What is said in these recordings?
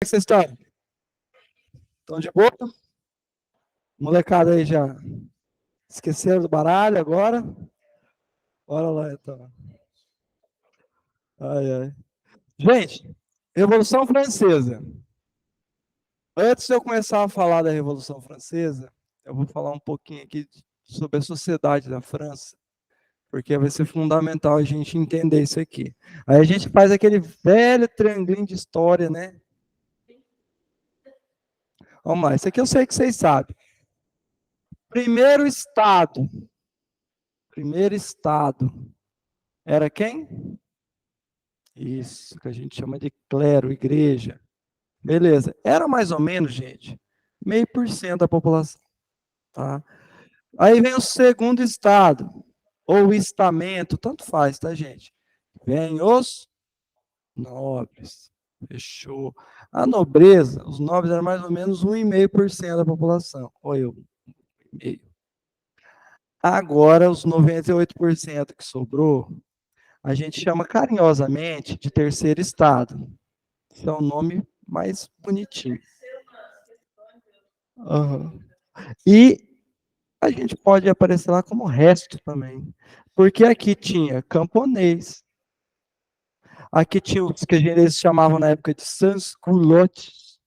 que vocês estão? Estão de boa? Molecada aí já esqueceram do baralho agora? Bora lá então. Ai, ai. Gente, Revolução Francesa. Antes de eu começar a falar da Revolução Francesa, eu vou falar um pouquinho aqui sobre a sociedade da França, porque vai ser fundamental a gente entender isso aqui. Aí a gente faz aquele velho triangulinho de história, né? Vamos lá, isso aqui eu sei que vocês sabem. Primeiro Estado, era quem? Isso, que a gente chama de clero, igreja. Beleza. Era mais ou menos, gente, 0,5% da população. Tá? Aí vem o segundo estado, ou estamento, tanto faz, tá, gente? Vem os nobres. Fechou. A nobreza, os nobres eram mais ou menos 1,5% da população. Ou eu, 1,5%. Agora, os 98% que sobrou, a gente chama carinhosamente de terceiro estado. Esse é o nome mais bonitinho. Uhum. E a gente pode aparecer lá como resto também. Porque aqui tinha camponês, aqui tinha os que eles chamavam na época de sans-culottes,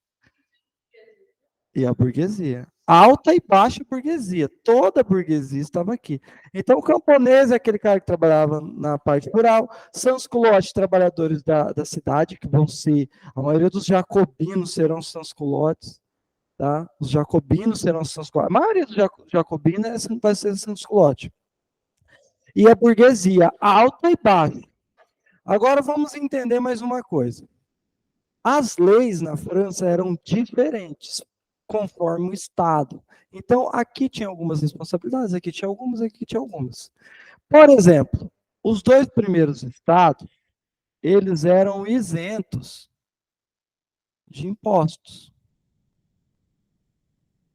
e a burguesia. Alta e baixa burguesia, toda a burguesia estava aqui. Então, o camponês é aquele cara que trabalhava na parte rural, sans-culottes, trabalhadores da cidade, que vão ser, a maioria dos jacobinos serão sans-culottes. Tá? Os jacobinos serão sans-culottes. A maioria dos jacobinos vai ser sans-culottes. E a burguesia, alta e baixa. Agora vamos entender mais uma coisa. As leis na França eram diferentes, conforme o Estado. Então, aqui tinha algumas responsabilidades, aqui tinha algumas, aqui tinha algumas. Por exemplo, os dois primeiros estados, eles eram isentos de impostos.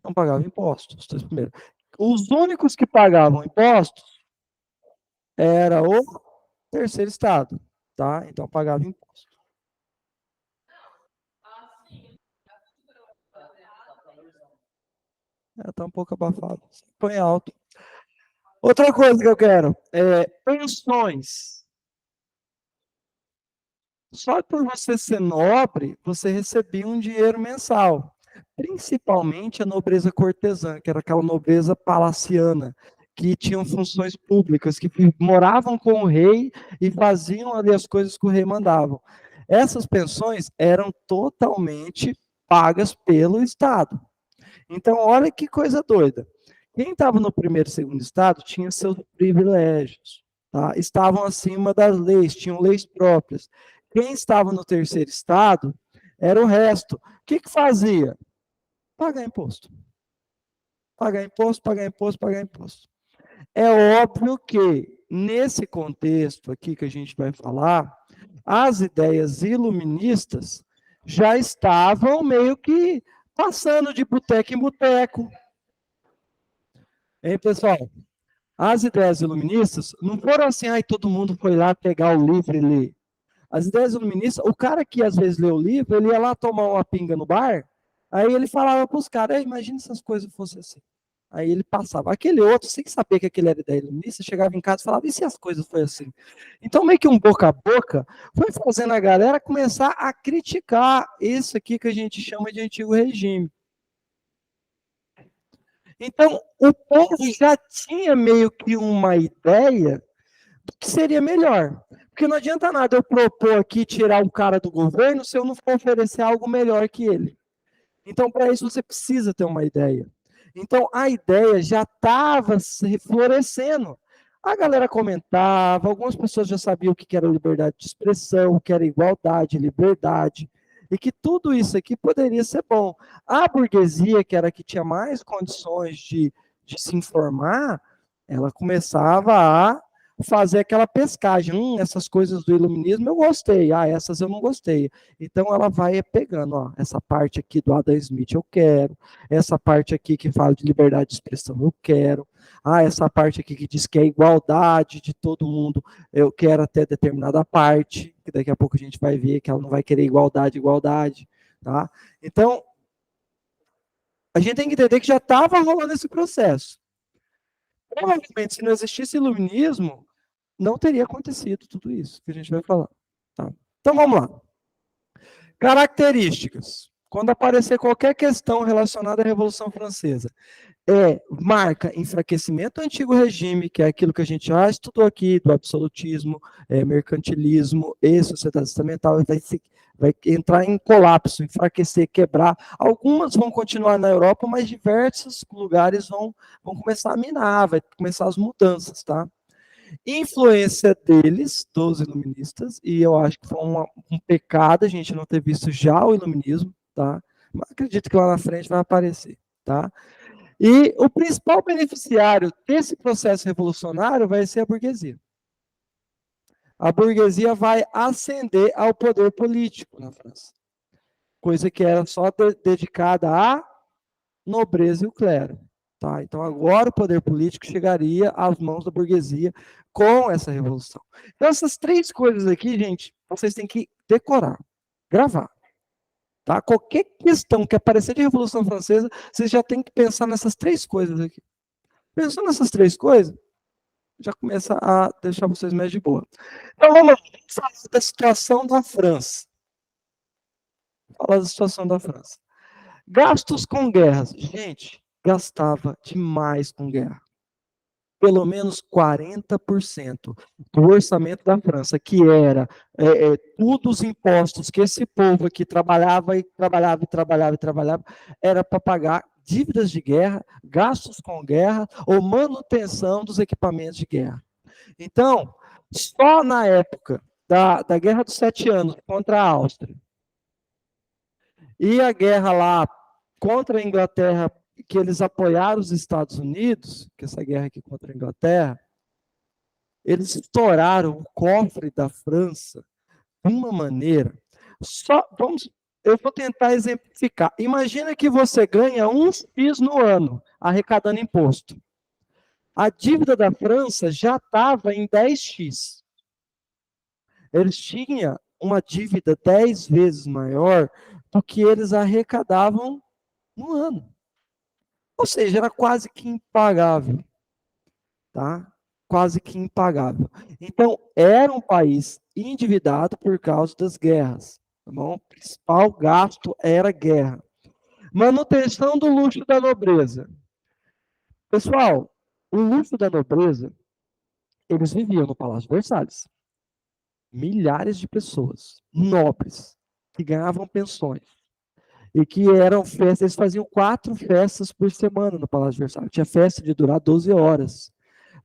Não pagavam impostos, os dois primeiros. Os únicos que pagavam impostos era o terceiro estado, tá? Então pagava imposto. Tá um pouco abafado. Põe alto. Outra coisa que eu quero é pensões. Só por você ser nobre, você recebia um dinheiro mensal. Principalmente a nobreza cortesã, que era aquela nobreza palaciana, que tinham funções públicas, que moravam com o rei e faziam ali as coisas que o rei mandava. Essas pensões eram totalmente pagas pelo Estado. Então, olha que coisa doida. Quem estava no primeiro e segundo estado tinha seus privilégios, tá? Estavam acima das leis, tinham leis próprias. Quem estava no terceiro estado era o resto. O que fazia? Pagar imposto. Pagar imposto, pagar imposto, pagar imposto. É óbvio que, nesse contexto aqui que a gente vai falar, as ideias iluministas já estavam meio que passando de boteco em boteco. Hein, pessoal? As ideias iluministas não foram assim, ai, todo mundo foi lá pegar o livro e ler. As ideias iluministas, o cara que às vezes lê o livro, ele ia lá tomar uma pinga no bar, aí ele falava para os caras, imagina se as coisas fossem assim. Aí ele passava. Aquele outro, sem saber que aquele era ideia iluminista, chegava em casa e falava, e se as coisas fossem assim? Então, meio que um boca a boca, foi fazendo a galera começar a criticar isso aqui que a gente chama de antigo regime. Então, o povo já tinha meio que uma ideia do que seria melhor. Porque não adianta nada eu propor aqui tirar um cara do governo se eu não for oferecer algo melhor que ele. Então, para isso, você precisa ter uma ideia. Então, a ideia já estava se florescendo. A galera comentava, algumas pessoas já sabiam o que era liberdade de expressão, o que era igualdade, liberdade, e que tudo isso aqui poderia ser bom. A burguesia, que era a que tinha mais condições de se informar, ela começava a fazer aquela pescagem. Essas coisas do iluminismo eu gostei, essas eu não gostei. Então ela vai pegando, essa parte aqui do Adam Smith eu quero, essa parte aqui que fala de liberdade de expressão eu quero, essa parte aqui que diz que é igualdade de todo mundo, eu quero até determinada parte, que daqui a pouco a gente vai ver que ela não vai querer igualdade, Tá? Então, a gente tem que entender que já estava rolando esse processo. Provavelmente, se não existisse iluminismo, não teria acontecido tudo isso que a gente vai falar. Tá? Então, vamos lá. Características. Quando aparecer qualquer questão relacionada à Revolução Francesa, marca enfraquecimento do antigo regime, que é aquilo que a gente já estudou aqui, do absolutismo, mercantilismo e sociedade estamental, vai entrar em colapso, enfraquecer, quebrar. Algumas vão continuar na Europa, mas diversos lugares vão começar a minar, vai começar as mudanças, tá? Influência deles, dos iluministas, e eu acho que foi um pecado a gente não ter visto já o iluminismo, tá? Mas acredito que lá na frente vai aparecer, tá? E o principal beneficiário desse processo revolucionário vai ser a burguesia. A burguesia vai ascender ao poder político na França, coisa que era só dedicada à nobreza e o clero. Tá? Então, agora o poder político chegaria às mãos da burguesia com essa revolução. Então, essas três coisas aqui, gente, vocês têm que decorar, gravar. Tá? Qualquer questão que aparecer de Revolução Francesa, vocês já têm que pensar nessas três coisas aqui. Pensando nessas três coisas, já começa a deixar vocês mais de boa. Então, vamos falar da situação da França. Falar da situação da França. Gastos com guerras. Gente, gastava demais com guerra. Pelo menos 40% do orçamento da França, que era todos os impostos que esse povo aqui trabalhava e trabalhava e trabalhava e trabalhava, era para pagar dívidas de guerra, gastos com guerra ou manutenção dos equipamentos de guerra. Então, só na época da Guerra dos 7 Anos contra a Áustria e a guerra lá contra a Inglaterra, que eles apoiaram os Estados Unidos, que essa guerra aqui contra a Inglaterra, eles estouraram o cofre da França de uma maneira. Eu vou tentar exemplificar. Imagina que você ganha um X no ano, arrecadando imposto. A dívida da França já estava em 10x. Eles tinham uma dívida 10 vezes maior do que eles arrecadavam no ano. Ou seja, era quase que impagável. Tá? Quase que impagável. Então, era um país endividado por causa das guerras. Tá bom? O principal gasto era guerra. Manutenção do luxo da nobreza. Pessoal, o luxo da nobreza, eles viviam no Palácio de Versalhes. Milhares de pessoas, nobres, que ganhavam pensões. E que eram festas, eles faziam 4 festas por semana no Palácio de Versalhes. Tinha festa de durar 12 horas.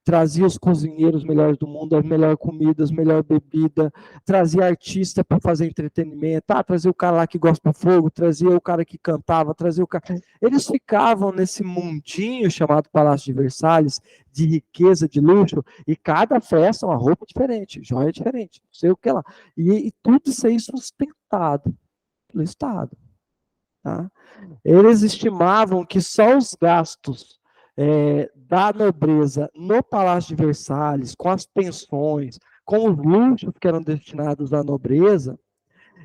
Trazia os cozinheiros melhores do mundo, as melhores comidas, melhor bebida, trazia artista para fazer entretenimento, trazia o cara lá que gosta de fogo, trazia o cara que cantava, trazia o cara... Eles ficavam nesse mundinho chamado Palácio de Versalhes, de riqueza, de luxo, e cada festa uma roupa diferente, joia diferente, não sei o que lá. E tudo isso aí sustentado pelo Estado. Tá? Eles estimavam que só os gastos da nobreza no Palácio de Versalhes, com as pensões, com os luxos que eram destinados à nobreza,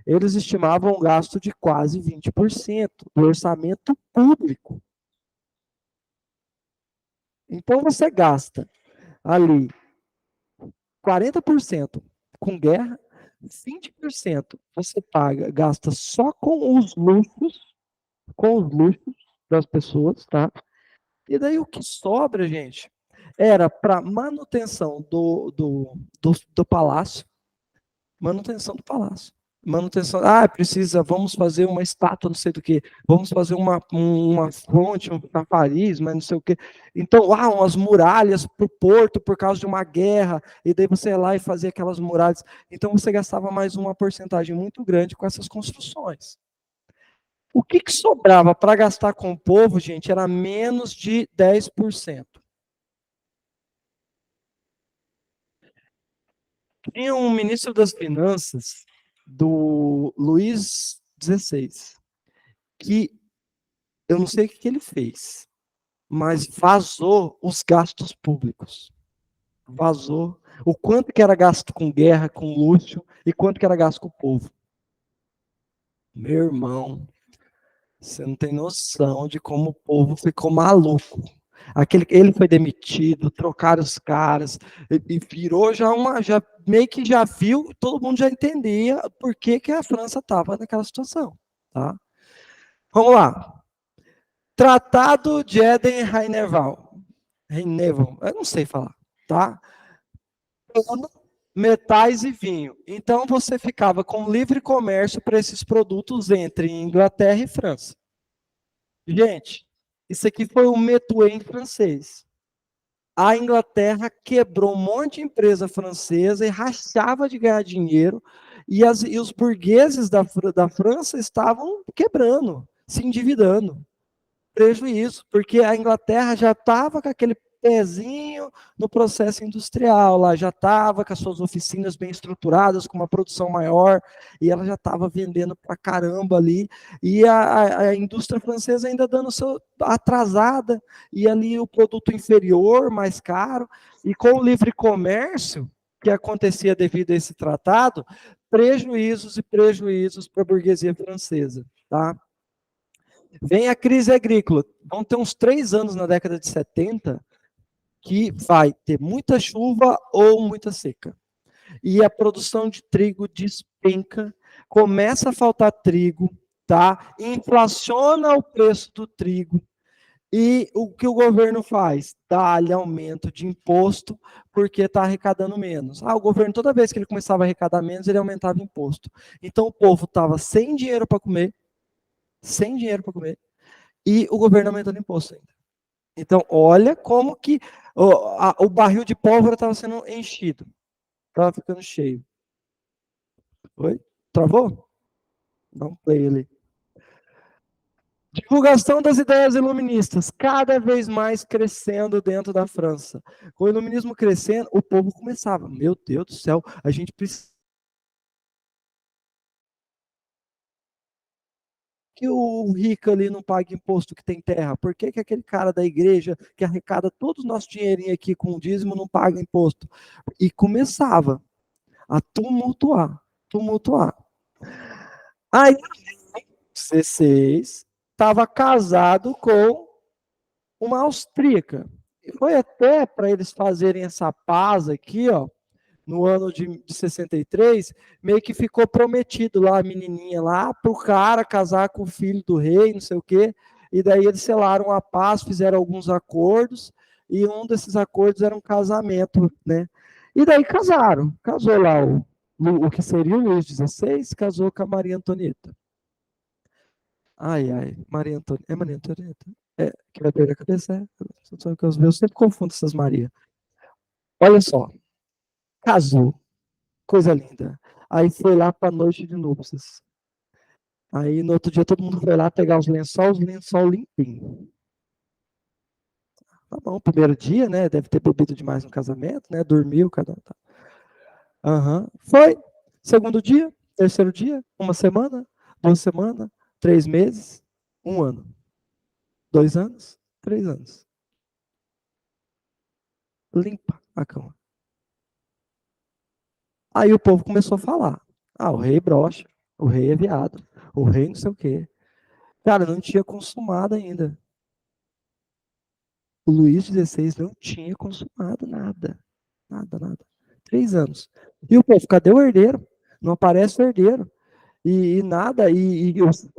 eles estimavam um gasto de quase 20% do orçamento público. Então você gasta ali 40% com guerra, 20% você gasta só com os luxos das pessoas, tá? E daí o que sobra, gente, era para manutenção do palácio. Manutenção do palácio. Manutenção. vamos fazer uma estátua, não sei do que. Vamos fazer uma fonte, um chafariz, mas não sei o que. Então, umas muralhas para o porto por causa de uma guerra. E daí você ia lá e fazia aquelas muralhas. Então você gastava mais uma porcentagem muito grande com essas construções. O que sobrava para gastar com o povo, gente, era menos de 10%. Tinha um ministro das Finanças, do Luís XVI, que eu não sei o que ele fez, mas vazou os gastos públicos. Vazou o quanto que era gasto com guerra, com luxo, e quanto que era gasto com o povo. Meu irmão, você não tem noção de como o povo ficou maluco. Ele foi demitido, trocaram os caras, e virou já meio que já viu, todo mundo já entendia por que, que a França estava naquela situação, tá? Vamos lá. Tratado de Eden-Reineval. Reineval, eu não sei falar, tá? Metais e vinho. Então você ficava com livre comércio para esses produtos entre Inglaterra e França. Gente, isso aqui foi um métué francês. A Inglaterra quebrou um monte de empresa francesa e rachava de ganhar dinheiro, e os burgueses da França estavam quebrando, se endividando. Prejuízo, porque a Inglaterra já estava com aquele pezinho no processo industrial, lá já estava com as suas oficinas bem estruturadas, com uma produção maior, e ela já estava vendendo para caramba ali, e a indústria francesa ainda dando seu atrasada, e ali o produto inferior, mais caro, e com o livre comércio, que acontecia devido a esse tratado, prejuízos e prejuízos para a burguesia francesa, tá? Vem a crise agrícola. Vão ter uns 3 anos na década de 70 que vai ter muita chuva ou muita seca. E a produção de trigo despenca, começa a faltar trigo, tá? Inflaciona o preço do trigo. E o que o governo faz? Dá-lhe aumento de imposto porque está arrecadando menos. O governo, toda vez que ele começava a arrecadar menos, ele aumentava o imposto. Então o povo estava sem dinheiro para comer, e o governo aumentando o imposto ainda. Então, olha como que o barril de pólvora estava sendo enchido. Estava ficando cheio. Oi? Travou? Dá um play ali. Divulgação das ideias iluministas, cada vez mais crescendo dentro da França. Com o iluminismo crescendo, o povo começava, meu Deus do céu, a gente precisa que o rico ali não paga imposto que tem terra? Por que, que aquele cara da igreja que arrecada todo o nosso dinheirinho aqui com o dízimo não paga imposto? E começava a tumultuar. Aí, 16, estava casado com uma austríaca. E foi até para eles fazerem essa paz aqui, ó, no ano de 63, meio que ficou prometido lá a menininha lá, para o cara casar com o filho do rei, não sei o quê. E daí eles selaram a paz, fizeram alguns acordos, e um desses acordos era um casamento, né? E daí casaram. Casou lá o que seria o Luís XVI, casou com a Maria Antonieta. Ai, ai, Maria Antonieta. É Maria Antonieta? É, que vai perder a cabeça? Eu sempre confundo essas Maria. Olha só, casou, coisa linda. Aí foi lá para a noite de núpcias. Aí no outro dia todo mundo foi lá pegar os lençol limpinho. Tá bom, primeiro dia, né? Deve ter bebido demais no casamento, né? Dormiu, cada um. Tá. Uhum. Foi. Segundo dia, terceiro dia, uma semana, 2 semanas, 3 meses, 1 ano, 2 anos, 3 anos. Limpa a cama. Aí o povo começou a falar. O rei brocha, o rei é viado, o rei não sei o quê. Cara, não tinha consumado ainda. O Luís XVI não tinha consumado nada. Nada. 3 anos. E o povo, cadê o herdeiro? Não aparece o herdeiro. E nada, e os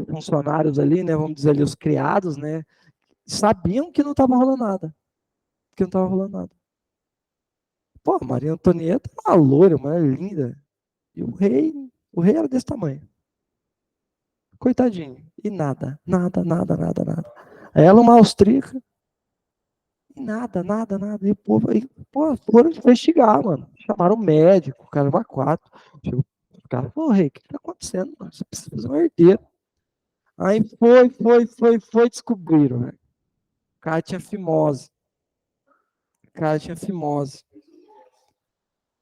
funcionários ali, né, vamos dizer ali, os criados, né, sabiam que não estava rolando nada. Que não estava rolando nada. Pô, Maria Antonieta é uma loira, uma linda. E o rei era desse tamanho. Coitadinho. E nada. Ela, uma austríaca, e nada. E o povo, pô, foram investigar, mano. Chamaram o médico, o cara, uma quatro. Chegou, o cara falou, rei, o que tá acontecendo, mano? Você precisa fazer um herdeiro. Aí descobriram, velho. O cara tinha fimose.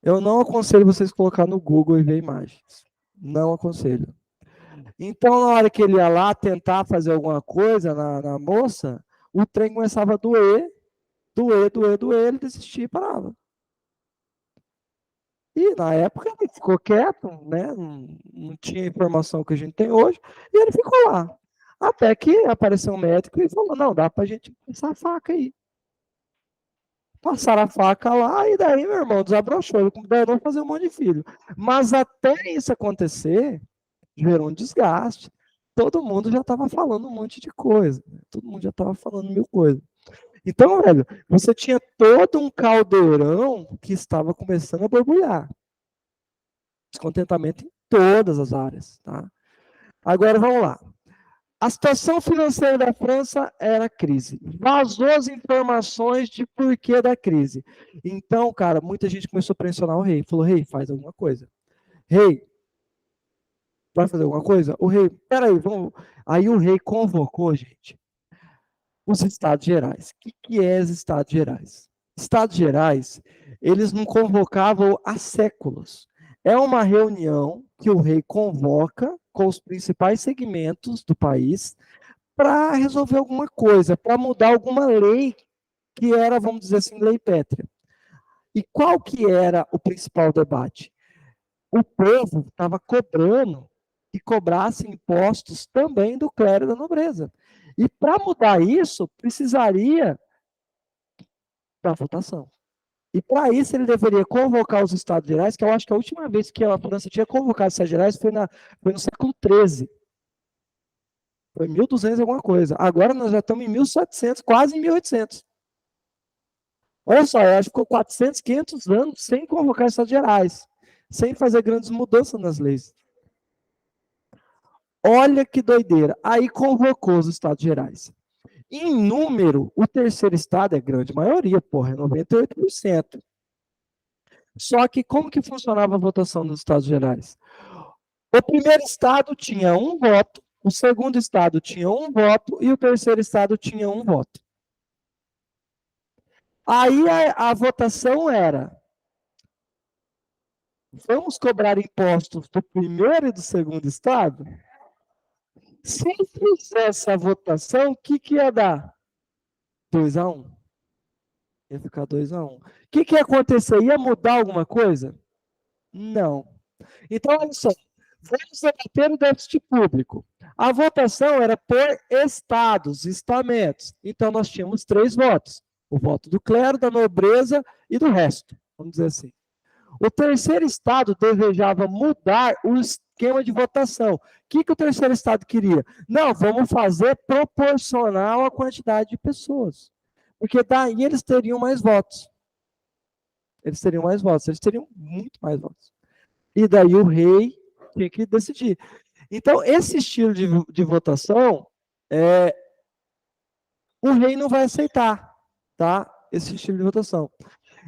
Eu não aconselho vocês colocar no Google e ver imagens. Não aconselho. Então, na hora que ele ia lá tentar fazer alguma coisa na moça, o trem começava a doer, ele desistia e parava. E na época ele ficou quieto, né? Não tinha a informação que a gente tem hoje, e ele ficou lá. Até que apareceu um médico e falou: não, dá para a gente passar a faca aí. Passaram a faca lá, e daí, meu irmão, desabrochou. Ele considerou fazer um monte de filho. Mas até isso acontecer, gerou um desgaste. Todo mundo já estava falando um monte de coisa. Né? Todo mundo já estava falando mil coisas. Então, velho, você tinha todo um caldeirão que estava começando a borbulhar. Descontentamento em todas as áreas. Tá? Agora, vamos lá. A situação financeira da França era crise. Vazou as informações de porquê da crise. Então, cara, muita gente começou a pressionar o rei. Falou, rei, faz alguma coisa. Rei, vai fazer alguma coisa? O rei, peraí, vamos... Aí o rei convocou, gente, os Estados Gerais. O que é os Estados Gerais? Estados Gerais, eles não convocavam há séculos. É uma reunião que o rei convoca com os principais segmentos do país para resolver alguma coisa, para mudar alguma lei que era, vamos dizer assim, lei pétrea. E qual que era o principal debate? O povo estava cobrando que cobrasse impostos também do clero e da nobreza. E para mudar isso, precisaria da votação. E para isso ele deveria convocar os Estados Gerais, que eu acho que a última vez que a França tinha convocado os Estados Gerais foi no século XIII. Foi 1200 alguma coisa. Agora nós já estamos em 1700, quase em 1800. Olha só, eu acho que ficou 400, 500 anos sem convocar os Estados Gerais, sem fazer grandes mudanças nas leis. Olha que doideira. Aí convocou os Estados Gerais. Em número, o terceiro estado é grande maioria, porra, é 98%. Só que como que funcionava a votação dos Estados Gerais? O primeiro estado tinha um voto, o segundo estado tinha um voto e o terceiro estado tinha um voto. Aí a votação era: vamos cobrar impostos do primeiro e do segundo estado? Se fizesse a votação, o que ia dar? 2-1. Ia ficar 2-1. O que ia acontecer? Ia mudar alguma coisa? Não. Então, olha só, vamos debater o déficit público. A votação era por estados, estamentos. Então, nós tínhamos 3 votos. O voto do clero, da nobreza e do resto, vamos dizer assim. O terceiro estado desejava mudar o esquema de votação. O que o terceiro estado queria? Não, vamos fazer proporcional à quantidade de pessoas. Porque daí eles teriam mais votos. Eles teriam mais votos, eles teriam muito mais votos. E daí o rei tinha que decidir. Então, esse estilo de votação, o rei não vai aceitar, tá? Esse estilo de votação.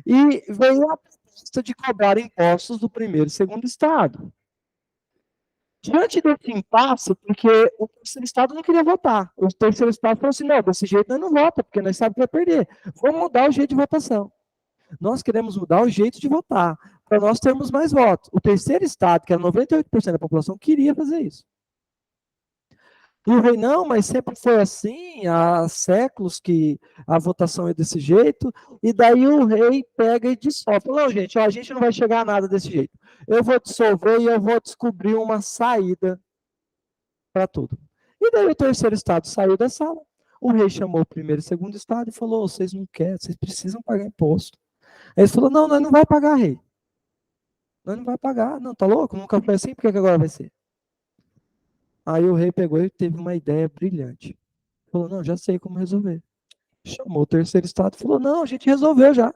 E veio a proposta de cobrar impostos do primeiro e segundo estado. Diante desse impasse, porque o terceiro estado não queria votar. O terceiro estado falou assim: não, desse jeito nós não vota, porque nós sabemos que vai perder. Vamos mudar o jeito de votação. Nós queremos mudar o jeito de votar, para nós termos mais votos. O terceiro estado, que era 98% da população, queria fazer isso. E o rei, não, mas sempre foi assim, há séculos que a votação é desse jeito, e daí o rei pega e dissolve. Não, gente, ó, a gente não vai chegar a nada desse jeito. Eu vou dissolver e eu vou descobrir uma saída para tudo. E daí o terceiro estado saiu da sala, o rei chamou o primeiro e o segundo estado e falou: vocês não querem, vocês precisam pagar imposto. Aí ele falou: não, nós não vai pagar, rei. Nós não vai pagar, não, tá louco? Nunca foi assim, por que agora vai ser? Aí o rei pegou e teve uma ideia brilhante. Falou: não, já sei como resolver. Chamou o terceiro estado e falou: não, a gente resolveu já.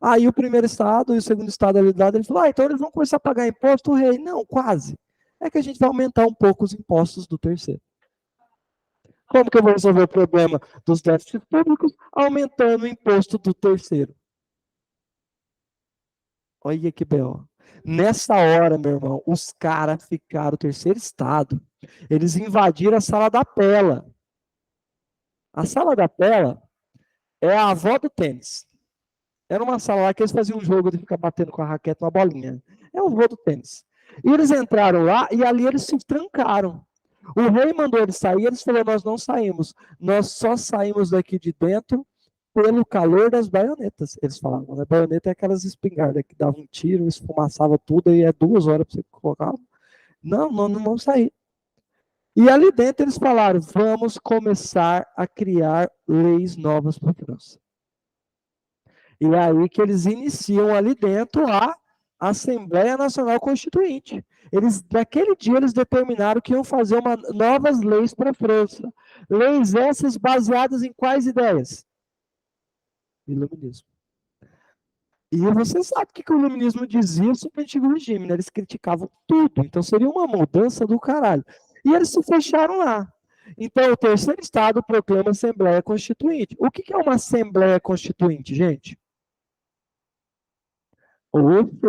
Aí o primeiro estado e o segundo estado ali do lado, ele falou: então eles vão começar a pagar imposto, o rei. Não, quase. É que a gente vai aumentar um pouco os impostos do terceiro. Como que eu vou resolver o problema dos déficits públicos? Aumentando o imposto do terceiro. Olha que B.O. Nessa hora, meu irmão, os caras ficaram, o terceiro estado, eles invadiram a sala da Pela. A sala da Pela é a avó do tênis. Era uma sala lá que eles faziam um jogo de ficar batendo com a raquete uma bolinha. É o avô do tênis. E eles entraram lá e ali eles se trancaram. O rei mandou eles sair, eles falaram: nós não saímos. Nós só saímos daqui de dentro pelo calor das baionetas, eles falavam, né? Baioneta é aquelas espingardas que davam um tiro, esfumaçava tudo, e é 2 horas para você colocar. Não, não vão sair. E ali dentro eles falaram, vamos começar a criar leis novas para a França. E é aí que eles iniciam ali dentro a Assembleia Nacional Constituinte. Naquele dia, eles determinaram que iam fazer novas leis para a França. Leis essas baseadas em quais ideias? Iluminismo. E você sabe o que o iluminismo dizia sobre o antigo regime, né? Eles criticavam tudo, então seria uma mudança do caralho. E eles se fecharam lá. Então, o terceiro estado proclama Assembleia Constituinte. O que é uma Assembleia Constituinte, gente?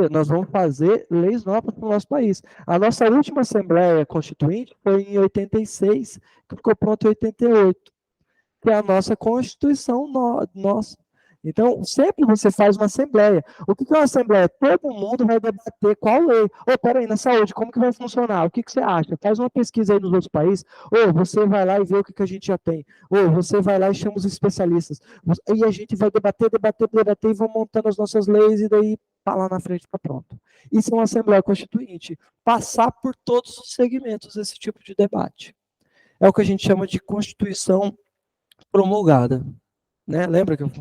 Nós vamos fazer leis novas para o nosso país. A nossa última Assembleia Constituinte foi em 86, que ficou pronta em 88, que é a nossa Constituição nossa. Então, sempre você faz uma Assembleia. O que é uma Assembleia? Todo mundo vai debater qual lei. Peraí, na saúde, como que vai funcionar? O que você acha? Faz uma pesquisa aí nos outros países. Você vai lá e vê o que a gente já tem. Você vai lá e chama os especialistas. E a gente vai debater, e vão montando as nossas leis e daí tá lá na frente para pronto. Isso é uma Assembleia Constituinte. Passar por todos os segmentos esse tipo de debate. É o que a gente chama de Constituição promulgada. Né? Lembra que eu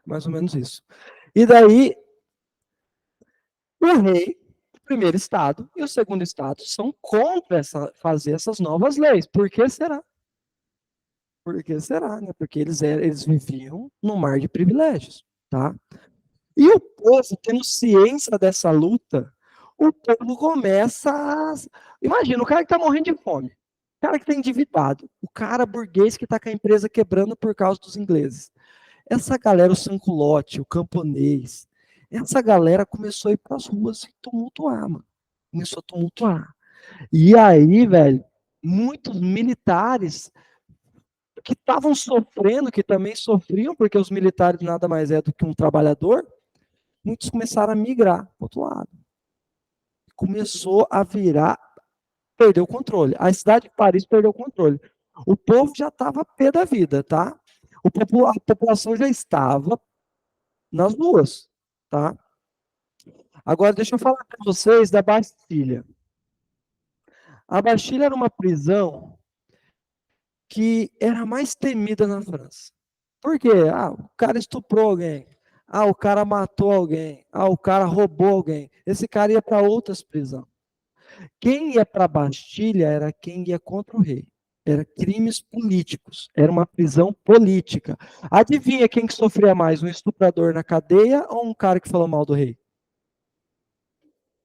mais ou menos isso. E daí, o rei, o primeiro estado e o segundo estado são contra fazer essas novas leis. Por que será? Por que será? Né? Porque eles viviam num mar de privilégios. Tá? E o povo, tendo ciência dessa luta, o povo começa a... Imagina, o cara que está morrendo de fome, o cara que está endividado, o cara burguês que está com a empresa quebrando por causa dos ingleses. Essa galera, o sanculote, o camponês, essa galera começou a ir para as ruas e tumultuar, mano. Começou a tumultuar. E aí, velho, muitos militares que estavam sofrendo, que também sofriam, porque os militares nada mais é do que um trabalhador, muitos começaram a migrar para o outro lado. Começou a virar, perdeu o controle. A cidade de Paris perdeu o controle. O povo já estava pé da vida, tá? A população já estava nas ruas, tá? Agora, deixa eu falar para vocês da Bastilha. A Bastilha era uma prisão que era mais temida na França. Por quê? O cara estuprou alguém. O cara matou alguém. O cara roubou alguém. Esse cara ia para outras prisões. Quem ia para a Bastilha era quem ia contra o rei. Era crimes políticos. Era uma prisão política. Adivinha quem que sofria mais? Um estuprador na cadeia ou um cara que falou mal do rei?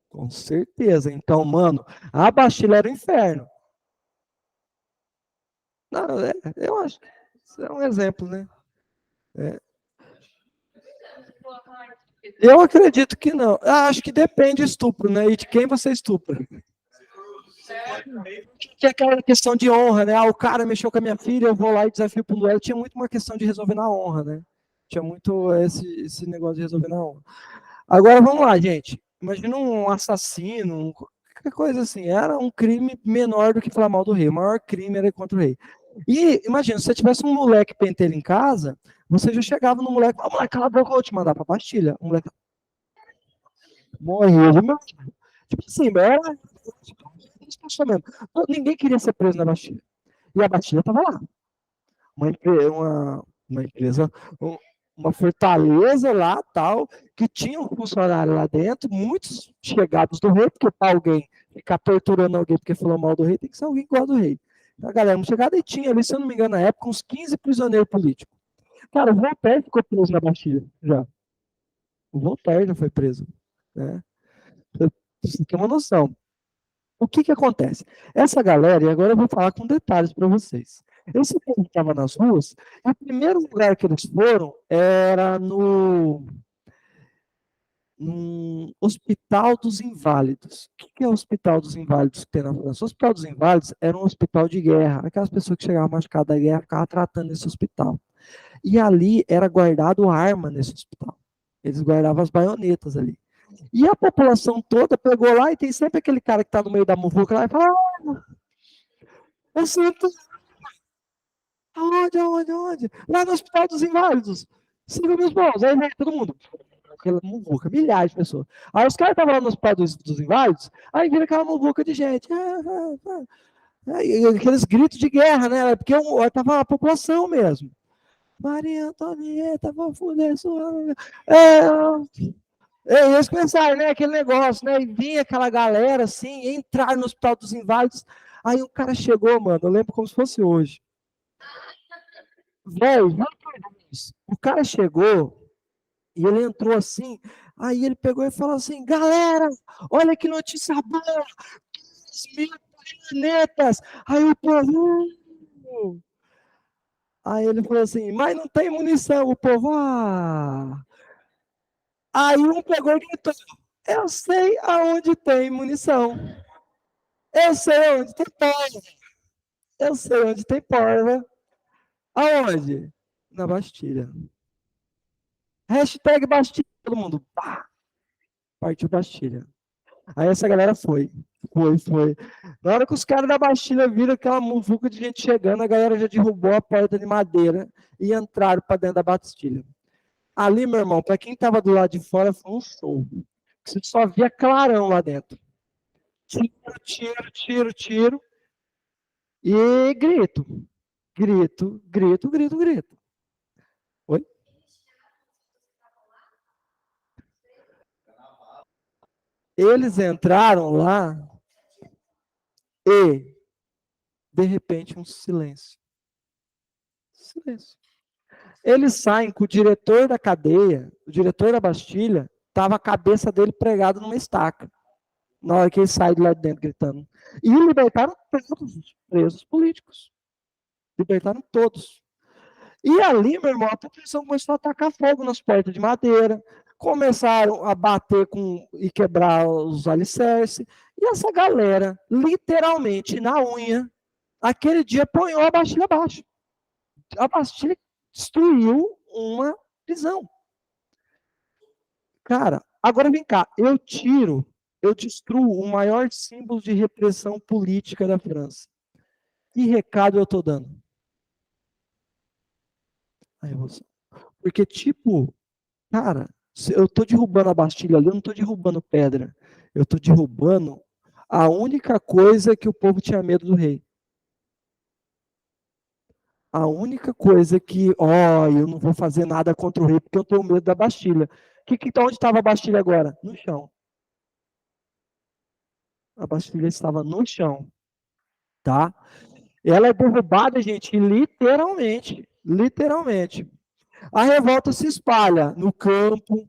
Com certeza. Então, mano, a Bastilha era o inferno. Não, eu acho que isso é um exemplo, né? É. Eu acredito que não. Acho que depende do estupro, né? E de quem você estupra. Que é aquela questão de honra, né? O cara mexeu com a minha filha, eu vou lá e desafio para um duelo. Tinha muito uma questão de resolver na honra, né? Tinha muito esse negócio de resolver na honra. Agora, vamos lá, gente. Imagina um assassino, qualquer coisa assim. Era um crime menor do que falar mal do rei. O maior crime era contra o rei. E imagina, se você tivesse um moleque pentelho em casa, você já chegava no moleque, moleque, cala a boca, eu vou te mandar pra pastilha. O moleque morreu. Tipo assim, era ninguém queria ser preso na Bastilha. E a Bastilha estava lá. Uma empresa, uma fortaleza lá, tal, que tinha um funcionário lá dentro, muitos chegados do rei, porque para alguém ficar torturando alguém porque falou mal do rei, tem que ser alguém que gosta do rei. Então, a galera não chegada e tinha ali, se eu não me engano, na época, uns 15 prisioneiros políticos. Cara, o Voltaire ficou preso na Bastilha, já. O Voltaire já foi preso, né? Você tem uma noção. O que acontece? Essa galera, e agora eu vou falar com detalhes para vocês. Esse povo estava nas ruas, e o primeiro lugar que eles foram era no Hospital dos Inválidos. O que é o Hospital dos Inválidos que tem na França? O Hospital dos Inválidos era um hospital de guerra. Aquelas pessoas que chegavam machucadas da guerra ficavam tratando nesse hospital. E ali era guardado arma nesse hospital. Eles guardavam as baionetas ali. E a população toda pegou lá e tem sempre aquele cara que está no meio da muvuca lá e fala: eu sinto. Aonde? Lá no Hospital dos Inválidos. 5 mil povos, aí veio todo mundo. Aquela muvuca, milhares de pessoas. Aí os caras estavam lá no hospital dos inválidos, aí vira aquela muvuca de gente. Aqueles gritos de guerra, né? Porque tava a população mesmo. Maria Antonieta, vou fuder sua. Eles pensaram, né? Aquele negócio, né? E vinha aquela galera assim, entrar no hospital dos inválidos. Aí o cara chegou, mano, eu lembro como se fosse hoje. Velho, o cara chegou e ele entrou assim, aí ele pegou e falou assim, galera, olha que notícia boa, 2.000 marionetas. Aí o povo... Aí ele falou assim, mas não tem munição, o povo... Aí um pegou e gritou, eu sei aonde tem munição. Eu sei onde tem porva. Eu sei onde tem porva. Aonde? Na Bastilha. Hashtag Bastilha. Todo mundo, pá, partiu Bastilha. Aí essa galera foi. Foi. Na hora que os caras da Bastilha viram aquela muvuca de gente chegando, a galera já derrubou a porta de madeira e entraram para dentro da Bastilha. Ali, meu irmão, para quem estava do lado de fora, foi um show. Você só via clarão lá dentro. Tiro, tiro, tiro, tiro. E grito. Grito, grito, grito, grito. Oi? Eles entraram lá e, de repente, um silêncio. Silêncio. Eles saem com o diretor da cadeia, o diretor da Bastilha, estava a cabeça dele pregada numa estaca. Na hora que ele sai de lá de dentro gritando. E libertaram todos os presos políticos. Libertaram todos. E ali, meu irmão, a população começou a atacar fogo nas portas de madeira, começaram a bater e quebrar os alicerces. E essa galera, literalmente, na unha, aquele dia ponhou a Bastilha abaixo. A Bastilha destruiu uma prisão. Cara, agora vem cá, eu destruo o maior símbolo de repressão política da França. Que recado eu tô dando? A revolução. Porque, tipo, cara, se eu tô derrubando a Bastilha ali, eu não tô derrubando pedra. Eu tô derrubando a única coisa que o povo tinha medo do rei. A única coisa que, eu não vou fazer nada contra o rei porque eu tenho medo da Bastilha. Onde estava a Bastilha agora? No chão. A Bastilha estava no chão, tá? Ela é derrubada, gente, literalmente. Literalmente. A revolta se espalha no campo,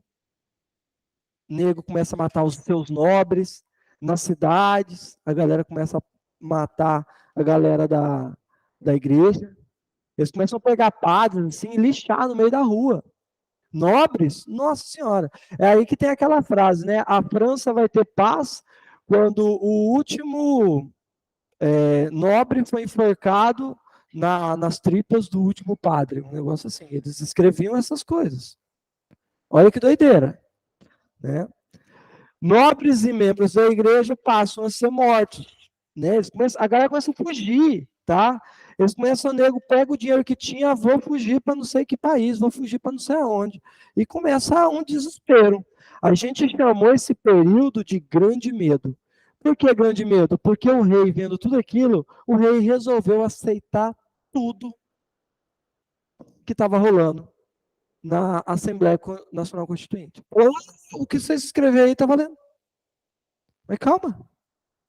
o nego começa a matar os seus nobres, nas cidades, a galera começa a matar a galera da igreja. Eles começam a pegar padres, assim, e lixar no meio da rua. Nobres? Nossa Senhora. É aí que tem aquela frase, né? A França vai ter paz quando o último nobre foi enforcado nas tripas do último padre. Um negócio assim. Eles escreviam essas coisas. Olha que doideira. Né? Nobres e membros da igreja passam a ser mortos. Né? A galera começa a fugir. Tá? Eles começam, o nego pega o dinheiro que tinha, vou fugir para não sei que país, vou fugir para não sei aonde. E começa um desespero. A gente chamou esse período de grande medo. Por que grande medo? Porque o rei, vendo tudo aquilo, o rei resolveu aceitar tudo que estava rolando na Assembleia Nacional Constituinte. O que você escrever aí está valendo. Mas calma,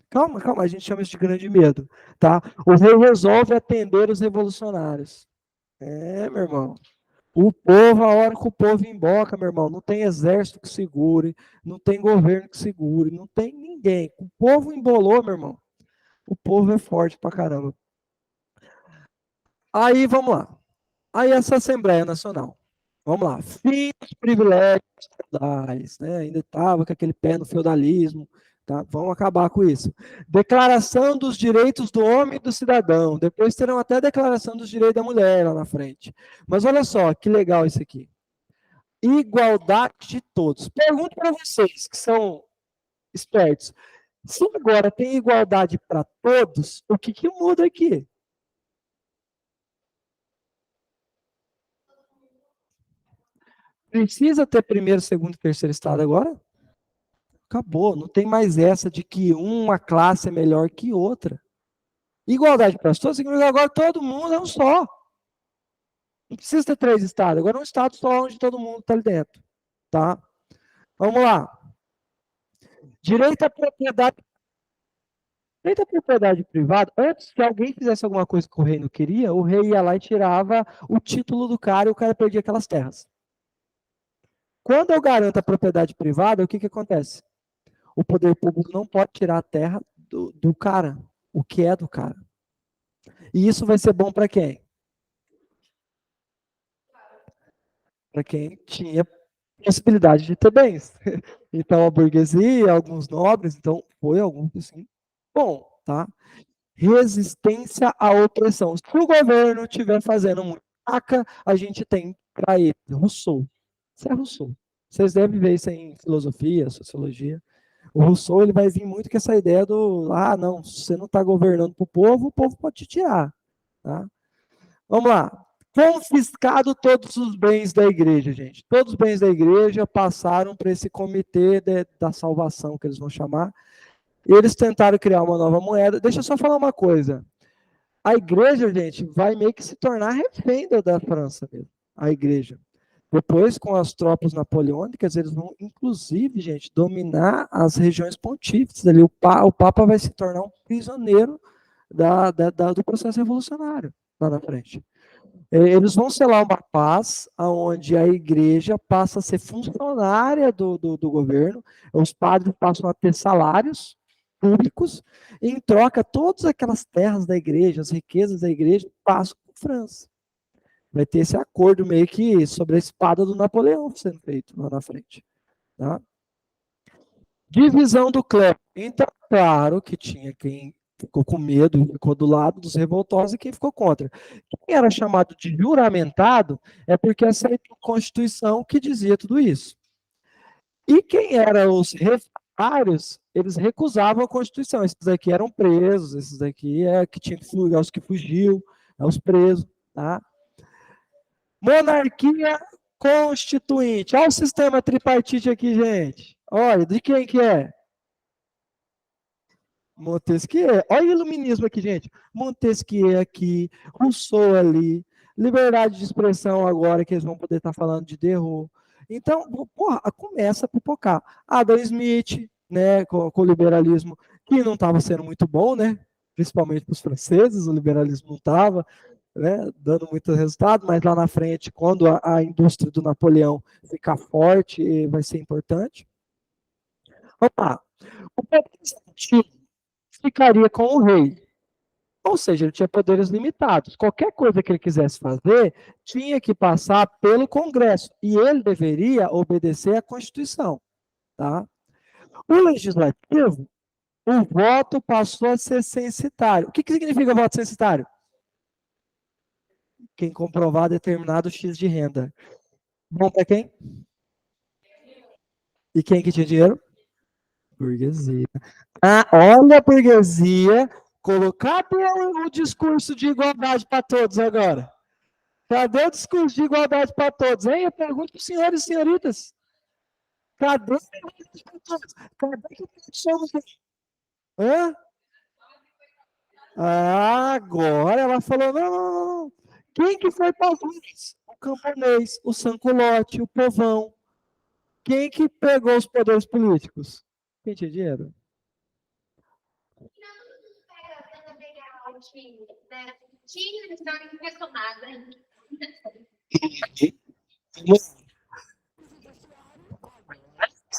calma, calma. A gente chama isso de grande medo. Tá? O rei resolve atender os revolucionários. Meu irmão. O povo, a hora que o povo emboca, meu irmão, não tem exército que segure, não tem governo que segure, não tem ninguém. O povo embolou, meu irmão. O povo é forte pra caramba. Aí, vamos lá. Aí, essa Assembleia Nacional. Vamos lá. Fim dos privilégios feudais, né? Ainda estava com aquele pé no feudalismo. Tá? Vamos acabar com isso. Declaração dos direitos do homem e do cidadão. Depois terão até a declaração dos direitos da mulher lá na frente. Mas olha só, que legal isso aqui. Igualdade de todos. Pergunto para vocês, que são espertos. Se agora tem igualdade para todos, o que muda aqui? Precisa ter primeiro, segundo e terceiro estado agora? Acabou, não tem mais essa de que uma classe é melhor que outra. Igualdade para todos significa agora todo mundo é um só. Não precisa ter três estados, agora é um estado só onde todo mundo está ali dentro. Tá? Vamos lá. Direito à propriedade. Direito à propriedade privada, antes que alguém fizesse alguma coisa que o rei não queria, o rei ia lá e tirava o título do cara e o cara perdia aquelas terras. Quando eu garanto a propriedade privada, o que, que acontece? O poder público não pode tirar a terra do cara, o que é do cara. E isso vai ser bom para quem? Para quem tinha possibilidade de ter bens. Então, a burguesia, alguns nobres, então, foi algum assim, bom, tá? Resistência à opressão. Se o governo estiver fazendo muita caca, a gente tem para ele, Rousseau. Isso é Rousseau. Vocês devem ver isso em filosofia, sociologia. O Rousseau ele vai vir muito com essa ideia do, não, se você não está governando para o povo pode te tirar. Tá? Vamos lá. Confiscado todos os bens da igreja, gente. Todos os bens da igreja passaram para esse comitê da salvação, que eles vão chamar. E eles tentaram criar uma nova moeda. Deixa eu só falar uma coisa. A igreja, gente, vai meio que se tornar refém da França mesmo. A igreja. Depois, com as tropas napoleônicas, eles vão, inclusive, gente, dominar as regiões pontífices. Ali, o Papa vai se tornar um prisioneiro do processo revolucionário lá na frente. Eles vão selar uma paz onde a igreja passa a ser funcionária do governo, os padres passam a ter salários públicos, e em troca, todas aquelas terras da igreja, as riquezas da igreja, passam para a França. Vai ter esse acordo meio que sobre a espada do Napoleão sendo feito lá na frente. Tá? Divisão do clero. Então, claro que tinha quem ficou com medo, ficou do lado dos revoltosos e quem ficou contra. Quem era chamado de juramentado é porque aceitou a Constituição que dizia tudo isso. E quem eram os refratários, eles recusavam a Constituição. Esses aqui eram presos, esses aqui que tinham que fugir, os que fugiu, os presos. Tá? Monarquia constituinte. Olha o sistema tripartite aqui, gente. Olha, de quem que é? Montesquieu. Olha o iluminismo aqui, gente. Montesquieu aqui, Rousseau ali, liberdade de expressão agora, que eles vão poder estar falando de Derrou. Então, porra, começa a pipocar. Adam Smith, né, com o liberalismo, que não estava sendo muito bom, né? Principalmente para os franceses, o liberalismo não estava, né, dando muito resultado, mas lá na frente, quando a indústria do Napoleão ficar forte, vai ser importante. Opa, o poder executivo ficaria com o rei. Ou seja, ele tinha poderes limitados. Qualquer coisa que ele quisesse fazer, tinha que passar pelo Congresso. E ele deveria obedecer à Constituição. Tá? O legislativo, o voto passou a ser censitário. O que significa voto censitário? Quem comprovar determinado X de renda. Bom para quem? E quem que tinha dinheiro? Burguesia. Olha a burguesia. Cadê o discurso de igualdade para todos agora? Cadê o discurso de igualdade para todos? Hein? Eu pergunto para os senhores e senhoritas. Cadê a igualdade para todos? Cadê que somos? Hã? Agora ela falou, não. Quem que foi para as ruas? O camponês, o sanculote, o povão. Quem que pegou os poderes políticos? Quem tinha dinheiro?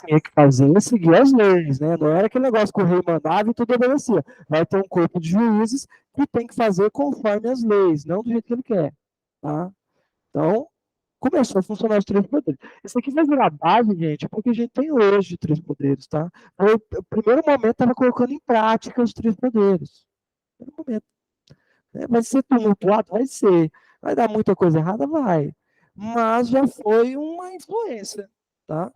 Tinha que fazer seguir as leis, né? Não era aquele negócio que o rei mandava e tudo obedecia. Vai ter um corpo de juízes que tem que fazer conforme as leis, não do jeito que ele quer. Tá? Então, começou a funcionar os três poderes. Isso aqui vai virar base, gente, porque a gente tem hoje de três poderes, tá? O primeiro momento estava colocando em prática os três poderes. Primeiro momento. Vai ser tumultuado? Vai ser. Vai dar muita coisa errada? Vai. Mas já foi uma influência, tá?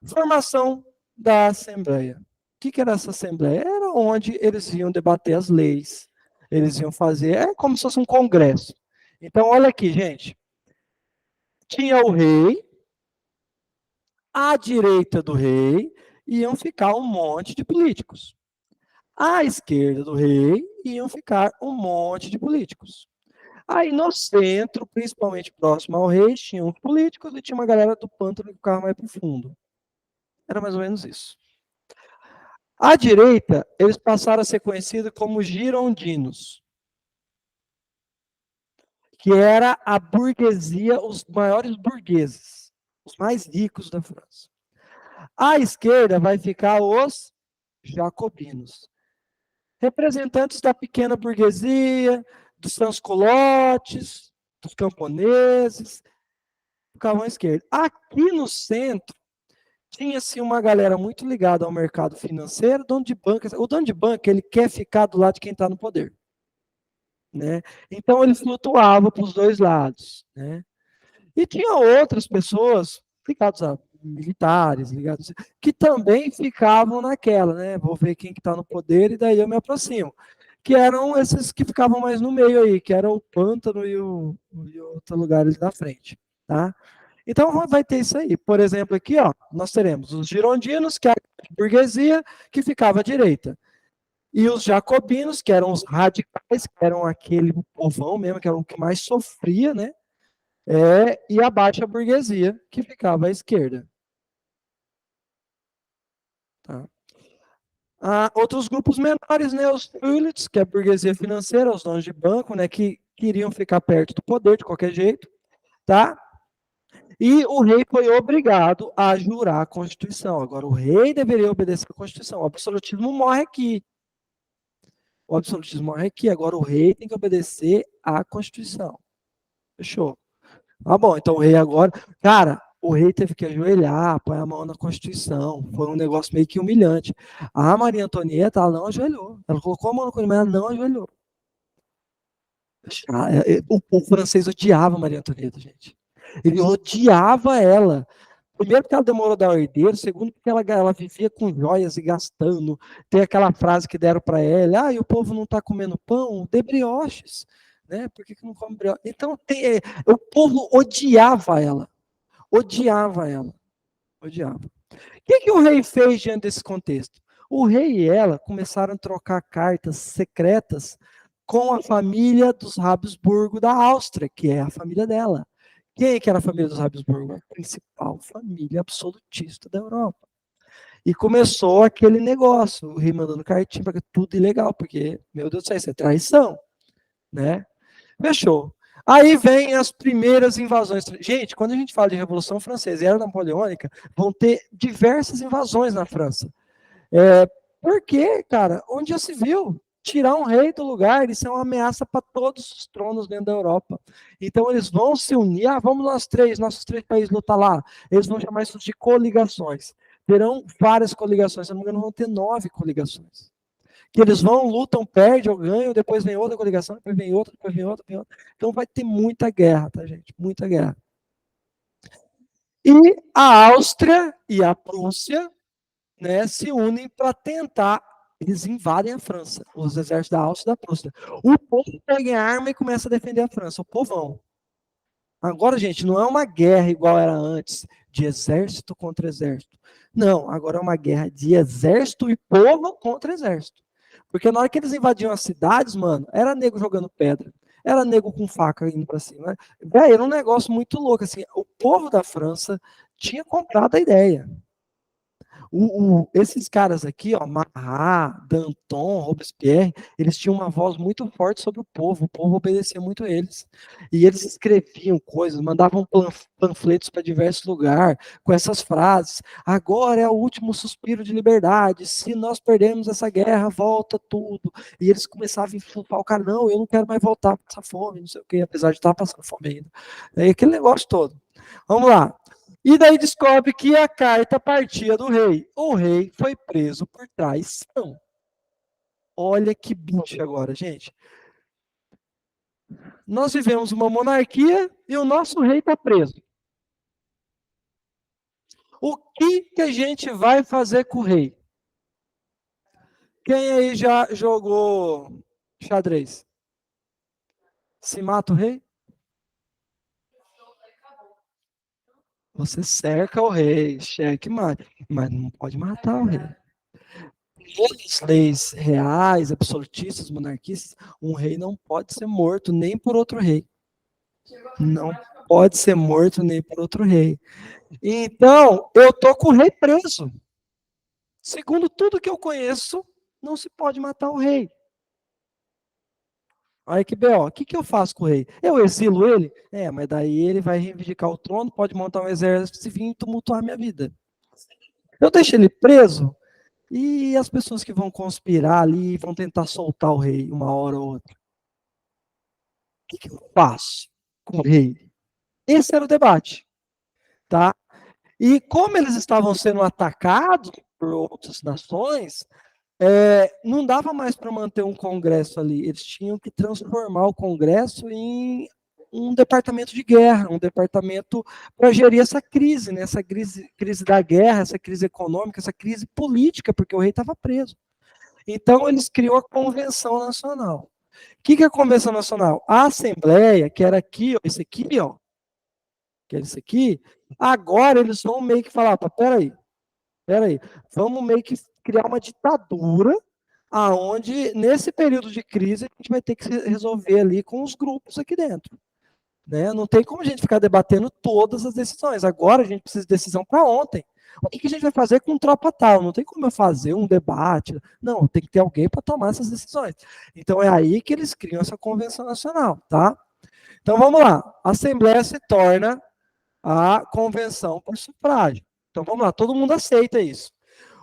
Formação da Assembleia. O que era essa Assembleia? Era onde eles iam debater as leis. Eles iam fazer, como se fosse um congresso. Então, olha aqui, gente. Tinha o rei, À direita do rei iam ficar um monte de políticos. À esquerda do rei iam ficar um monte de políticos. Aí no centro, principalmente próximo ao rei, tinha os políticos e tinha uma galera do pântano que ficava mais para o fundo. Era mais ou menos isso. À direita, eles passaram a ser conhecidos como girondinos, que era a burguesia, os maiores burgueses, os mais ricos da França. À esquerda vai ficar os jacobinos, representantes da pequena burguesia, dos sans-culottes, dos camponeses, ficavam à esquerda. Aqui no centro, tinha-se uma galera muito ligada ao mercado financeiro, dono de banca. O dono de banca, ele quer ficar do lado de quem está no poder. Né? Então, ele flutuava para os dois lados. Né? E tinha outras pessoas ligadas a militares, ligados, que também ficavam naquela, né? Vou ver quem que está no poder e daí eu me aproximo. Que eram esses que ficavam mais no meio aí, que era o pântano e outro lugar ali na frente. Tá? Então vai ter isso aí. Por exemplo, aqui ó, nós teremos os girondinos, que é a burguesia, que ficava à direita. E os jacobinos, que eram os radicais, que eram aquele povão mesmo, que era o que mais sofria, né? E a baixa burguesia, que ficava à esquerda. Tá? Outros grupos menores, né? Os Phillips, que é a burguesia financeira, os donos de banco, né? Que queriam ficar perto do poder de qualquer jeito. Tá? E o rei foi obrigado a jurar a Constituição. Agora, o rei deveria obedecer a Constituição. O absolutismo morre aqui. O absolutismo morre aqui. Agora, o rei tem que obedecer à Constituição. Fechou. Ah, bom, então o rei agora. Cara, o rei teve que ajoelhar, pôr a mão na Constituição. Foi um negócio meio que humilhante. A Maria Antonieta, ela não ajoelhou. Ela colocou a mão na Constituição, mas ela não ajoelhou. O francês odiava a Maria Antonieta, gente. Ele odiava ela. Primeiro, porque ela demorou a dar o herdeiro. Segundo, porque ela vivia com joias e gastando. Tem aquela frase que deram para ela: e o povo não está comendo pão? Dê brioches. Né? Por que não come brioche? Então, o povo odiava ela. Odiava ela. Odiava. O que o rei fez diante desse contexto? O rei e ela começaram a trocar cartas secretas com a família dos Habsburgo da Áustria, que é a família dela. Quem que era a família dos Habsburgo? A principal família absolutista da Europa. E começou aquele negócio, o rei mandando cartinha para tudo ilegal, porque, meu Deus do céu, isso é traição, né? Fechou. Aí vem as primeiras invasões. Gente, quando a gente fala de Revolução Francesa e Era Napoleônica, vão ter diversas invasões na França. Porque, cara, onde já se viu? Tirar um rei do lugar, isso é uma ameaça para todos os tronos dentro da Europa. Então eles vão se unir, vamos nós três, nossos três países lutar lá. Eles vão chamar isso de coligações. Terão várias coligações, se não me engano, vão ter 9 coligações. Que eles vão, lutam, perdem ou ganham, depois vem outra coligação, depois vem outra, depois vem outra, vem outra. Então vai ter muita guerra, tá, gente? Muita guerra. E a Áustria e a Prússia, né, se unem para tentar. Eles invadem a França, os exércitos da Áustria e da Prússia. O povo pega a arma e começa a defender a França, o povão. Agora, gente, não é uma guerra igual era antes, de exército contra exército. Não, agora é uma guerra de exército e povo contra exército. Porque na hora que eles invadiam as cidades, mano, era nego jogando pedra, era nego com faca indo pra cima. Véi, era um negócio muito louco, assim. O povo da França tinha comprado a ideia. Esses caras aqui, ó, Marat, Danton, Robespierre, eles tinham uma voz muito forte sobre o povo obedecia muito a eles. E eles escreviam coisas, mandavam panfletos para diversos lugares, com essas frases: agora é o último suspiro de liberdade, se nós perdemos essa guerra, volta tudo. E eles começavam a influenciar o cara: não, eu não quero mais voltar para essa fome, não sei o quê, apesar de estar passando fome ainda. E aquele negócio todo. Vamos lá. E daí descobre que a carta partia do rei. O rei foi preso por traição. Olha que bicho agora, gente. Nós vivemos uma monarquia e o nosso rei está preso. O que a gente vai fazer com o rei? Quem aí já jogou xadrez? Se mata o rei? Você cerca o rei, checkmate, mas não pode matar o rei. Pelas leis reais, absolutistas, monarquistas, um rei não pode ser morto nem por outro rei. Não pode ser morto nem por outro rei. Então, eu tô com o rei preso. Segundo tudo que eu conheço, não se pode matar o rei. Aí que B.O., o que eu faço com o rei? Eu exilo ele? Mas daí ele vai reivindicar o trono, pode montar um exército e vir tumultuar a minha vida. Eu deixo ele preso e as pessoas que vão conspirar ali vão tentar soltar o rei uma hora ou outra. O que eu faço com o rei? Esse era o debate, tá? E como eles estavam sendo atacados por outras nações, não dava mais para manter um congresso ali. Eles tinham que transformar o congresso em um departamento de guerra, um departamento para gerir essa crise, né? Essa crise da guerra, essa crise econômica, essa crise política, porque o rei estava preso. Então, eles criam a Convenção Nacional. O que é a Convenção Nacional? A Assembleia, que era aqui, ó, esse aqui, ó, que era esse aqui, agora eles vão meio que falar, peraí, vamos meio que criar uma ditadura aonde, nesse período de crise, a gente vai ter que resolver ali com os grupos aqui dentro. Né? Não tem como a gente ficar debatendo todas as decisões. Agora a gente precisa de decisão para ontem. O que a gente vai fazer com tropa tal? Não tem como eu fazer um debate. Não, tem que ter alguém para tomar essas decisões. Então é aí que eles criam essa convenção nacional, tá? Então vamos lá. A Assembleia se torna a convenção por sufrágio. Então vamos lá, todo mundo aceita isso.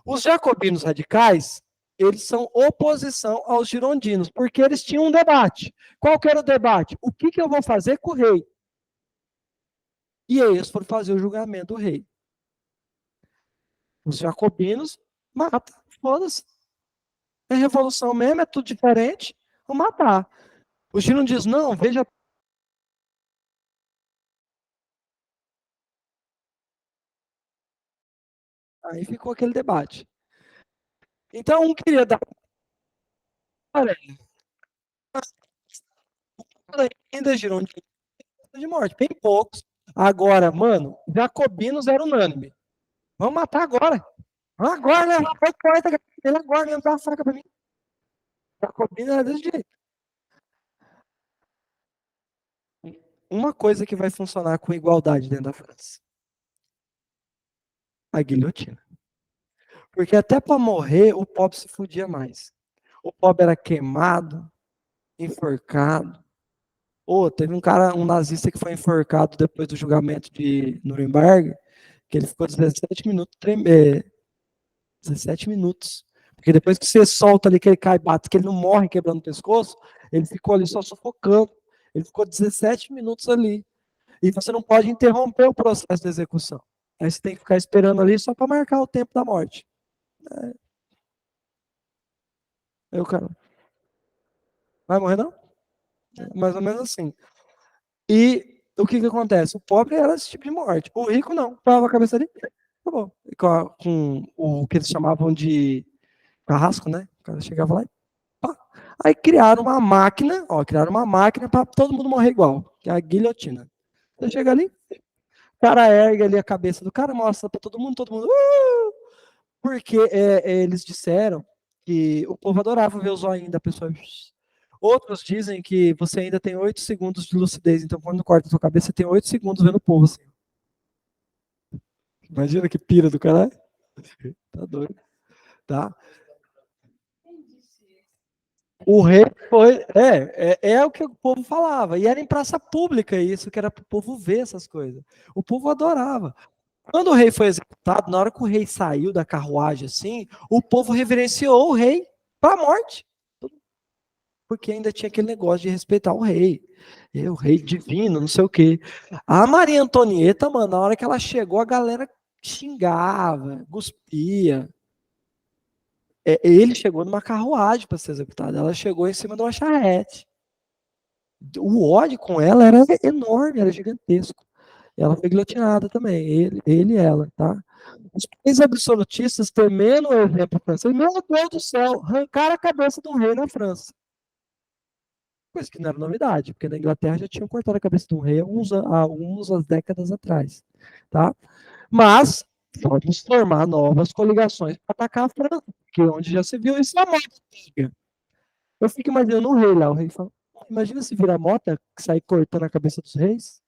Os jacobinos radicais, eles são oposição aos girondinos, porque eles tinham um debate. Qual que era o debate? O que eu vou fazer com o rei? E aí eles foram fazer o julgamento do rei. Os jacobinos matam, foda-se. É revolução mesmo, é tudo diferente, vou matar. O Gino diz, não, veja. Aí ficou aquele debate. Então, um queria dar ainda girondino de morte, bem poucos. Agora, mano, jacobinos era unânime. Vamos matar agora. Agora, né? Corta ele agora mesmo, dá uma faca pra mim. Jacobino era desse jeito. Uma coisa que vai funcionar com igualdade dentro da França. A guilhotina. Porque até para morrer, o pobre se fudia mais. O pobre era queimado, enforcado. Teve um cara, um nazista que foi enforcado depois do julgamento de Nuremberg, que ele ficou 17 minutos 17 minutos. Porque depois que você solta ali, que ele cai, bate, que ele não morre quebrando o pescoço, ele ficou ali só sufocando. Ele ficou 17 minutos ali. E você não pode interromper o processo de execução. Aí você tem que ficar esperando ali só para marcar o tempo da morte. Aí o cara, vai morrer não? Mais ou menos assim. E o que acontece? O pobre era esse tipo de morte. O rico não. Parava a cabeça ali, acabou. Com o que eles chamavam de carrasco, né? O cara chegava lá e pá. Aí criaram uma máquina para todo mundo morrer igual, que é a guilhotina. Você chega ali, o cara ergue ali a cabeça do cara, mostra para todo mundo, porque eles disseram que o povo adorava ver o zoinho da pessoa. Outros dizem que você ainda tem 8 segundos de lucidez, então quando corta a sua cabeça, você tem 8 segundos vendo o povo assim. Imagina que pira do caralho. Tá doido. Tá? O rei foi. É o que o povo falava. E era em praça pública isso, que era para o povo ver essas coisas. O povo adorava. Quando o rei foi executado, na hora que o rei saiu da carruagem assim, o povo reverenciou o rei para a morte. Porque ainda tinha aquele negócio de respeitar o rei. O rei divino, não sei o quê. A Maria Antonieta, mano, na hora que ela chegou, a galera xingava, cuspia. Ele chegou numa carruagem para ser executado. Ela chegou em cima de uma charrete. O ódio com ela era enorme, era gigantesco. Ela foi guilhotinada também, ele e ela, tá? Os países absolutistas, temendo o exemplo francês, meu Deus do céu, arrancaram a cabeça de um rei na França. Coisa que não era novidade, porque na Inglaterra já tinham cortado a cabeça de um rei há algumas décadas atrás. tá? Mas vamos formar novas coligações para atacar a França, porque onde já se viu isso é a moda. Eu fico imaginando o rei lá, o rei fala, imagina se virar mota, sair cortando a cabeça dos reis.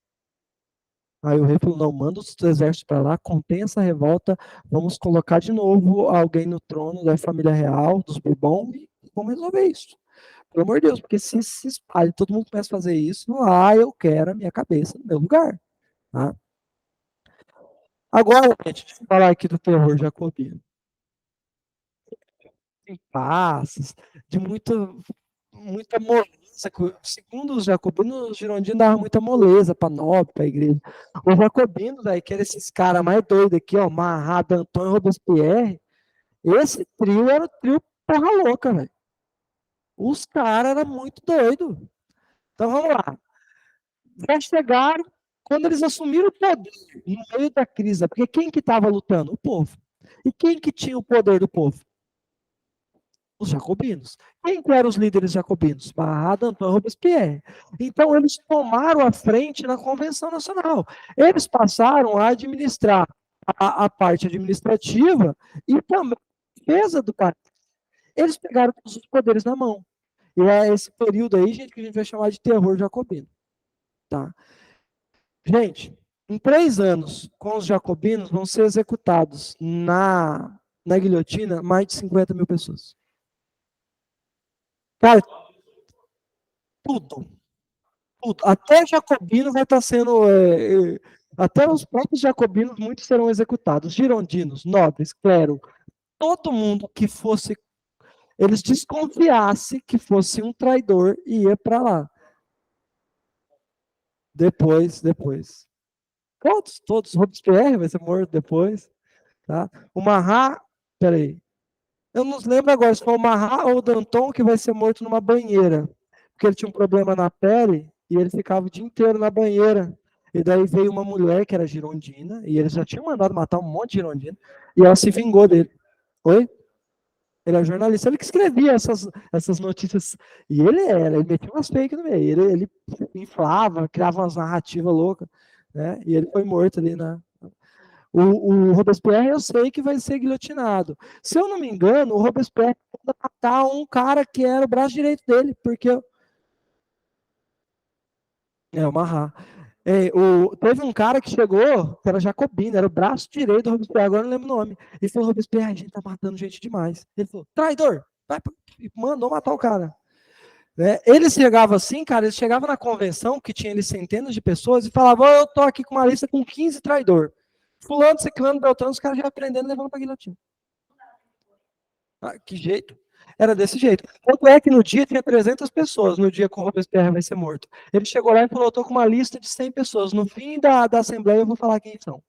Aí o rei falou, não, manda os exércitos para lá, contém essa revolta, vamos colocar de novo alguém no trono da família real, dos Bourbon, e vamos resolver isso. Pelo amor de Deus, porque se espalha, todo mundo começa a fazer isso, eu quero a minha cabeça no meu lugar. Tá? Agora, gente, deixa eu falar aqui do terror jacobino. Tem passos, de muita moleza. Segundo os jacobinos, os girondinos davam muita moleza para nobre, para a igreja. Os jacobinos, aí, que eram esses caras mais doidos aqui, ó, Marat, Danton e Robespierre, esse trio era o trio porra louca, velho. Os caras eram muito doidos. Então vamos lá. Já chegaram, quando eles assumiram o poder, no meio da crise, porque quem que estava lutando? O povo. E quem que tinha o poder do povo? Os jacobinos. Quem que eram os líderes jacobinos? Marat, Danton, Robespierre. Então, eles tomaram a frente na Convenção Nacional. Eles passaram a administrar a parte administrativa e também a defesa do país. Eles pegaram todos os poderes na mão. E é esse período aí, gente, que a gente vai chamar de terror jacobino. Tá? Gente, em 3 anos, com os jacobinos, vão ser executados na guilhotina mais de 50 mil pessoas. Cara, tudo. Tudo. Até jacobino vai estar sendo. Até os próprios jacobinos, muitos serão executados. Girondinos, nobres, clero, todo mundo que fosse. Eles desconfiassem que fosse um traidor e ia para lá. Depois. Todos. Robespierre vai ser morto depois. Tá? O Marat. Peraí. Eu não lembro agora se foi o Marat ou o Danton que vai ser morto numa banheira. Porque ele tinha um problema na pele e ele ficava o dia inteiro na banheira. E daí veio uma mulher que era girondina, e eles já tinham mandado matar um monte de girondina, e ela se vingou dele. Oi? Ele é jornalista, ele que escrevia essas notícias. E ele metia umas fake no meio. Ele inflava, criava umas narrativas loucas. Né? E ele foi morto ali na, o Robespierre eu sei que vai ser guilhotinado. Se eu não me engano, o Robespierre vai matar um cara que era o braço direito dele, porque o Marat. Teve um cara que chegou, que era jacobino, era o braço direito do Robespierre, agora eu não lembro o nome. Ele falou, Robespierre, a gente tá matando gente demais. Ele falou, traidor! E mandou matar o cara. Ele chegava assim, cara, ele chegava na convenção, que tinha ali centenas de pessoas, e falava, eu tô aqui com uma lista com 15 traidor. Fulano, ciclano, beltrano, os caras já aprendendo e levando pra guilhotina. Que jeito? Era desse jeito. Tanto é que no dia tinha 300 pessoas, no dia que o Robespierre vai ser morto. Ele chegou lá e falou, eu tô com uma lista de 100 pessoas. No fim da Assembleia eu vou falar quem são.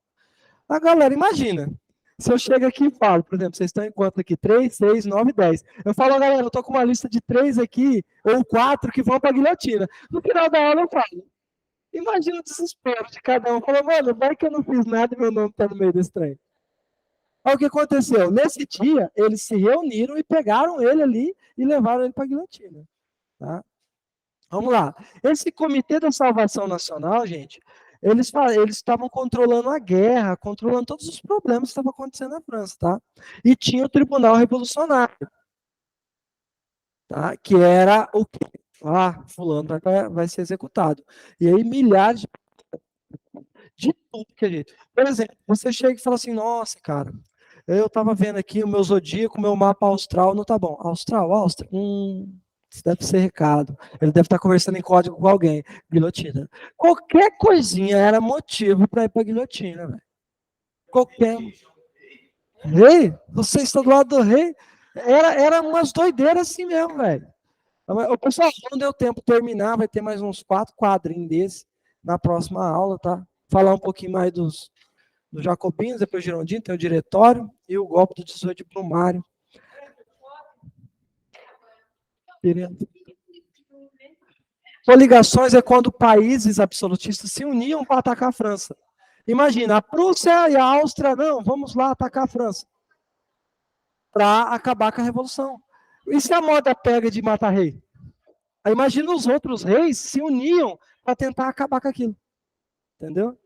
A galera, imagina. Se eu chego aqui e falo, por exemplo, vocês estão em quanto aqui? 3, 6, 9, 10. Eu falo, galera, eu tô com uma lista de 3 aqui, ou 4 que vão pra guilhotina. No final da aula eu falo. Imagina o desespero de cada um. Falou, mano, vai que eu não fiz nada e meu nome tá no meio desse trem. Olha o que aconteceu. Nesse dia, eles se reuniram e pegaram ele ali e levaram ele para a guilhotina. Tá? Vamos lá. Esse Comitê da Salvação Nacional, gente, eles estavam controlando a guerra, controlando todos os problemas que estavam acontecendo na França. Tá? E tinha o Tribunal Revolucionário, tá? Que era o que? Fulano vai ser executado. E aí milhares de tudo que a gente. Por exemplo, você chega e fala assim, nossa, cara, eu estava vendo aqui o meu zodíaco, o meu mapa austral não tá bom. Áustria? Isso deve ser recado. Ele deve estar conversando em código com alguém. Guilhotina. Qualquer coisinha era motivo para ir para guilhotina, velho. Qualquer. Rei? Você está do lado do rei? Era umas doideiras assim mesmo, velho. O pessoal, não deu tempo de terminar, vai ter mais uns 4 quadrinhos desse na próxima aula, tá? Falar um pouquinho mais dos jacobinos, depois girondino, tem o diretório e o golpe do 18 de Brumário. Coligações é quando países absolutistas se uniam para atacar a França. Imagina, a Prússia e a Áustria, não, vamos lá atacar a França. Para acabar com a Revolução. E se a moda pega de matar rei? Aí imagina os outros reis se uniam para tentar acabar com aquilo. Entendeu?